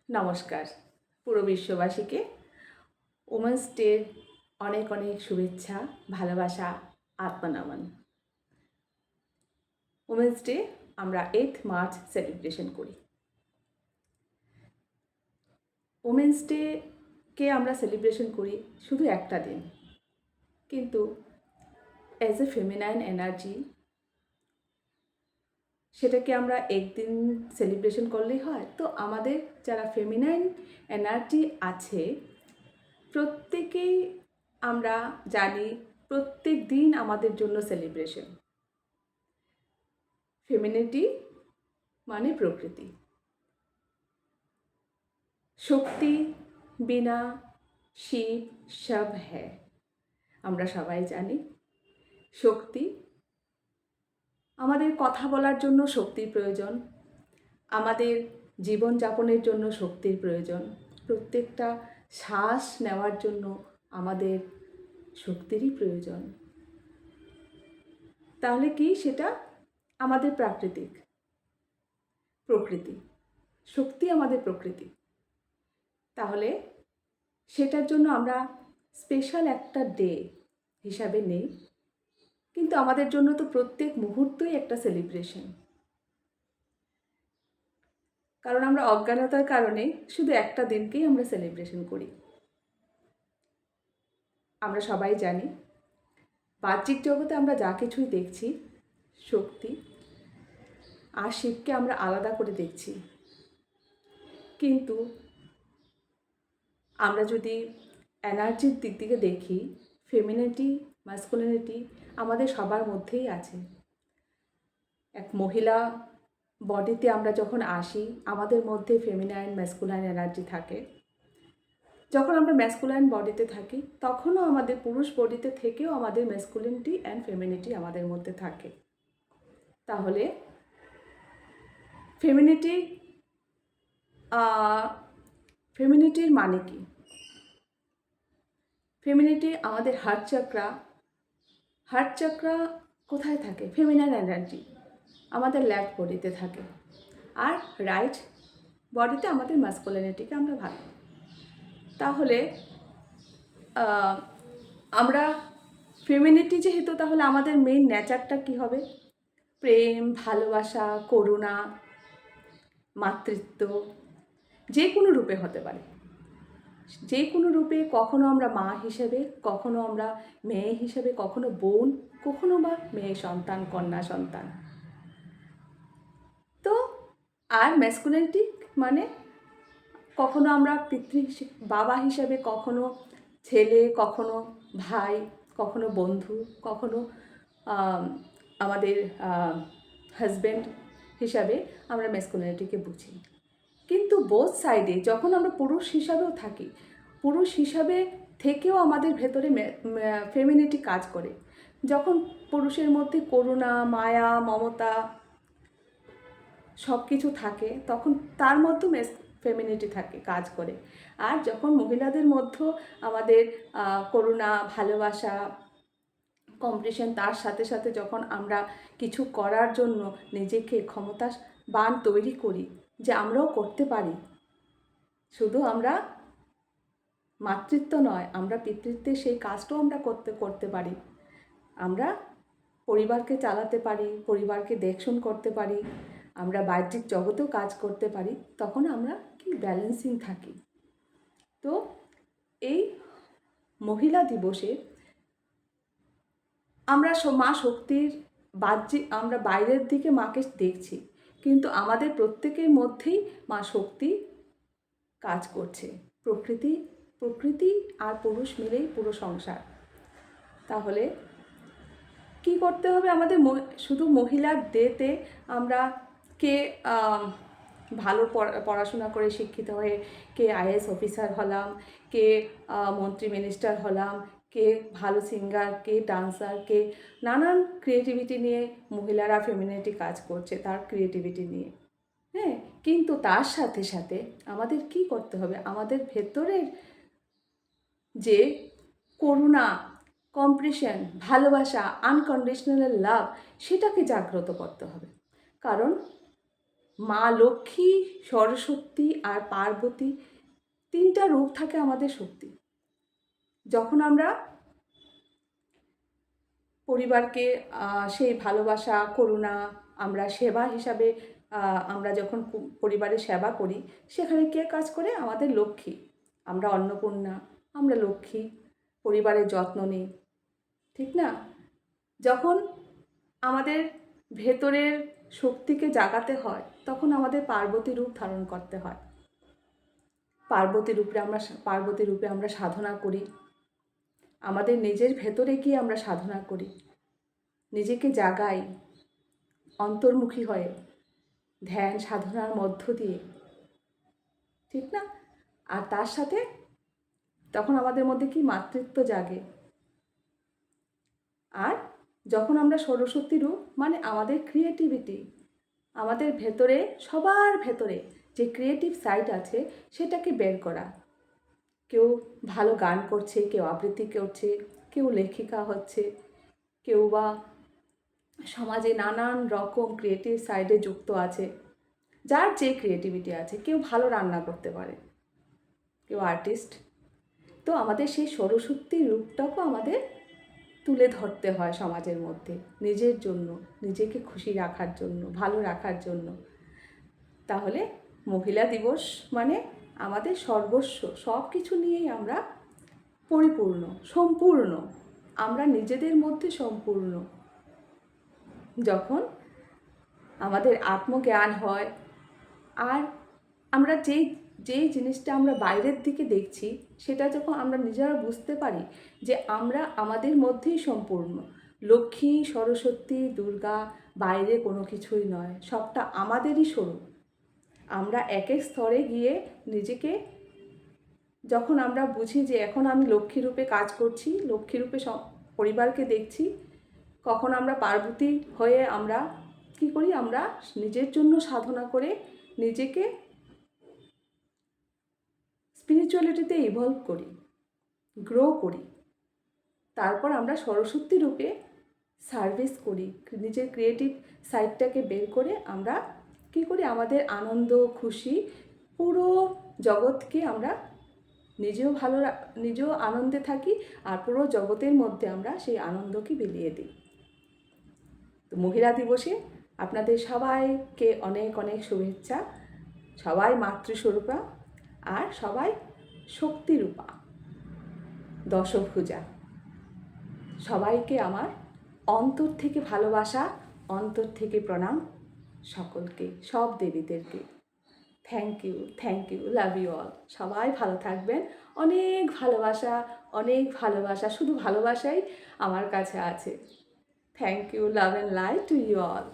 নমস্কার পুরো বিশ্ববাসীকে ওমেন্স ডের অনেক অনেক শুভেচ্ছা, ভালোবাসা, আত্মনমন। ওমেন্স ডে আমরা 8 মার্চ সেলিব্রেশন করি। ওমেন্স ডেকে আমরা সেলিব্রেশন করি শুধু একটা দিন, কিন্তু অ্যাজ এ ফেমিনাইন এনার্জি সেটাকে আমরা একদিন সেলিব্রেশন করলেই হয়? তো আমাদের যারা ফেমিনাইন এনার্জি আছে প্রত্যেকেই আমরা জানি প্রত্যেক দিন আমাদের জন্য সেলিব্রেশন। ফেমিনিটি মানে প্রকৃতি। শক্তি বিনা শিব সব হ্যায়। আমরা সবাই জানি শক্তি, আমাদের কথা বলার জন্য শক্তির প্রয়োজন, আমাদের জীবনযাপনের জন্য শক্তির প্রয়োজন, প্রত্যেকটা শ্বাস নেওয়ার জন্য আমাদের শক্তিরই প্রয়োজন। তাহলে কি সেটা আমাদের প্রাকৃতিক প্রকৃতি, শক্তি আমাদের প্রকৃতি। তাহলে সেটার জন্য আমরা স্পেশাল একটা ডে হিসাবে নেই, কিন্তু আমাদের জন্য তো প্রত্যেক মুহূর্তই একটা সেলিব্রেশন। কারণ আমরা অজ্ঞানতার কারণে শুধু একটা দিনকেই আমরা সেলিব্রেশন করি। আমরা সবাই জানি বাহ্যিক জগতে আমরা যা কিছুই দেখছি, শক্তি আর শিবকে আমরা আলাদা করে দেখছি, কিন্তু আমরা যদি এনার্জির দিক থেকে দেখি, ফেমিনিটি ম্যাসকুলিনিটি আমাদের সবার মধ্যেই আছে। এক মহিলা বডিতে আমরা যখন আসি আমাদের মধ্যে ফেমিনাইন ম্যাসকুলাইন এনার্জি থাকে। যখন আমরা ম্যাসকুলাইন বডিতে থাকি তখনও আমাদের পুরুষ বডিতে থেকেও আমাদের ম্যাসকুলিনিটি অ্যান্ড ফেমিনিটি আমাদের মধ্যে থাকে। তাহলে ফেমিনিটির মানে কি? ফেমিনিটি আমাদের হার্ট চাকরা কোথায় থাকে? ফেমিনাইন এনার্জি আমাদের লেফট বডিতে থাকে, আর রাইট বডিতে আমাদের ম্যাসকুলিনিটিকে আমরা ভাবি। তাহলে আমরা ফেমিনিটি যেহেতু, তাহলে আমাদের মেইন নেচারটা কী হবে? প্রেম, ভালোবাসা, করুণা, মাতৃত্ব, যে কোনো রূপে হতে পারে। যে কোনো রূপে, কখনো আমরা মা হিসেবে, কখনো আমরা মেয়ে হিসেবে, কখনো বোন, কখনো বা মেয়ে সন্তান, কন্যা সন্তান। তো আর ম্যাসকুলিনিটি মানে কখনো আমরা বাবা হিসেবে, কখনো ছেলে, কখনো ভাই, কখনো বন্ধু, কখনো আমাদের হাজব্যান্ড হিসাবে আমরা ম্যাসকুলিনিটিকে বুঝি। কিন্তু বোথ সাইডে যখন আমরা পুরুষ হিসাবেও থাকি, পুরুষ হিসাবে থেকেও আমাদের ভেতরে ফেমিনিটি কাজ করে। যখন পুরুষের মধ্যে করুণা, মায়া, মমতা সব কিছু থাকে, তখন তার মধ্যেও ফেমিনিটি থাকে, কাজ করে। আর যখন মহিলাদের মধ্যেও আমাদের করুণা, ভালোবাসা, কম্পিটিশন, তার সাথে সাথে যখন আমরা কিছু করার জন্য নিজেকে ক্ষমতাবান তৈরি করি যে আমরাও করতে পারি, শুধু আমরা মাতৃত্ব নয়, আমরা পিতৃত্বের সেই কাজটাও আমরা করতে পারি। আমরা পরিবারকে চালাতে পারি, পরিবারকে দেখশন করতে পারি, আমরা বাহ্যিক জগতেও কাজ করতে পারি। তখন আমরা কি ব্যালেন্সিং থাকি। তো এই মহিলা দিবসে আমরা মা শক্তির আমরা বাইরের দিকে মাকে দেখছি, কিন্তু আমাদের প্রত্যেকের মধ্যেই মা শক্তি কাজ করছে। প্রকৃতি আর পুরুষ মিলেই পুরো সংসার। তাহলে কি করতে হবে আমাদের? শুধু মহিলার ডেতে আমরা কে ভালো পড়াশোনা করে শিক্ষিত হয়ে কে আইএএস অফিসার হলাম, কে মন্ত্রী মিনিস্টার হলাম, কে ভালো সিঙ্গার, কে ডান্সার, কে নানান ক্রিয়েটিভিটি নিয়ে মহিলারা ফেমিনিটি কাজ করছে, তার ক্রিয়েটিভিটি নিয়ে। হ্যাঁ, কিন্তু তার সাথে সাথে আমাদের কি করতে হবে? আমাদের ভেতরের যে করুণা, কম্প্রেশন, ভালোবাসা, আনকন্ডিশনাল লাভ, সেটাকে জাগ্রত করতে হবে। কারণ মা লক্ষ্মী, সরস্বতী আর পার্বতী, তিনটা রূপ থাকে আমাদের শক্তি। যখন আমরা পরিবারকে সেই ভালোবাসা, করুণা, আমরা সেবা হিসাবে আমরা যখন পরিবারের সেবা করি, সেখানে কে কাজ করে? আমাদের লক্ষ্মী। আমরা অন্নপূর্ণা, আমরা লক্ষ্মী, পরিবারের যত্ন নিই, ঠিক না? যখন আমাদের ভেতরের শক্তিকে জাগাতে হয়, তখন আমাদের পার্বতী রূপ ধারণ করতে হয়। পার্বতী রূপে আমরা সাধনা করি। আমাদের নিজের ভেতরে গিয়ে আমরা সাধনা করি, নিজেকে জাগাই অন্তর্মুখী হয়ে, ধ্যান সাধনার মধ্য দিয়ে, ঠিক না? আর তার সাথে তখন আমাদের মধ্যে কি মাতৃত্ব জাগে। আর যখন আমরা সরস্বতী রূপ, মানে আমাদের ক্রিয়েটিভিটি, আমাদের ভেতরে, সবার ভেতরে যে ক্রিয়েটিভ সাইড আছে সেটাকে বের করা। কেউ ভালো গান করছে, কেউ আবৃত্তি করছে, কেউ লেখিকা হচ্ছে, কেউ বা সমাজে নানান রকম ক্রিয়েটিভ সাইডে যুক্ত আছে, যার যে ক্রিয়েটিভিটি আছে। কেউ ভালো রান্না করতে পারে, কেউ আর্টিস্ট। তো আমাদের সেই সরস্বতী রূপটাকেও আমাদের তুলে ধরতে হয় সমাজের মধ্যে, নিজের জন্য, নিজেকে খুশি রাখার জন্য, ভালো রাখার জন্য। তাহলে মহিলা দিবস মানে আমাদের সর্বস্ব, সব কিছু নিয়েই আমরা পরিপূর্ণ, সম্পূর্ণ। আমরা নিজেদের মধ্যে সম্পূর্ণ। যখন আমাদের আত্মজ্ঞান হয়, আর আমরা যেই জিনিসটা আমরা বাইরের দিকে দেখছি, সেটা যখন আমরা নিজেরা বুঝতে পারি যে আমরা আমাদের মধ্যেই সম্পূর্ণ। লক্ষ্মী, সরস্বতী, দুর্গা বাইরে কোনো কিছুই নয়, সবটা আমাদেরই স্বরূপ। আমরা এক এক স্তরে গিয়ে নিজেকে যখন আমরা বুঝি যে এখন আমি লক্ষ্মী রূপে কাজ করছি, লক্ষ্মী রূপে পরিবারকে দেখছি, কখন আমরা পার্বতী হয়ে আমরা কী করি? আমরা নিজের জন্য সাধনা করে নিজেকে স্পিরিচুয়ালিটিতে ইভলভ করি, গ্রো করি। তারপর আমরা সরস্বতী রূপে সার্ভিস করি, নিজের ক্রিয়েটিভ সাইডটাকে বের করে আমরা কী করি? আমাদের আনন্দ, খুশি, পুরো জগৎকে আমরা নিজেও আনন্দে থাকি, আর পুরো জগতের মধ্যে আমরা সেই আনন্দকে বিলিয়ে দিই। তো মহিলা দিবসে আপনাদের সবাইকে অনেক অনেক শুভেচ্ছা। সবাই মাতৃস্বরূপা আর সবাই শক্তিরূপা, দশভুজা। সবাইকে আমার অন্তর থেকে ভালোবাসা, অন্তর থেকে প্রণাম সকলকে, সব দেবীদেরকে। Thank you, love you all. সবাই ভালো থাকবেন। অনেক ভালোবাসা, অনেক ভালোবাসা, শুধু ভালোবাসাই আমার কাছে আছে। Thank you, love and light to you all.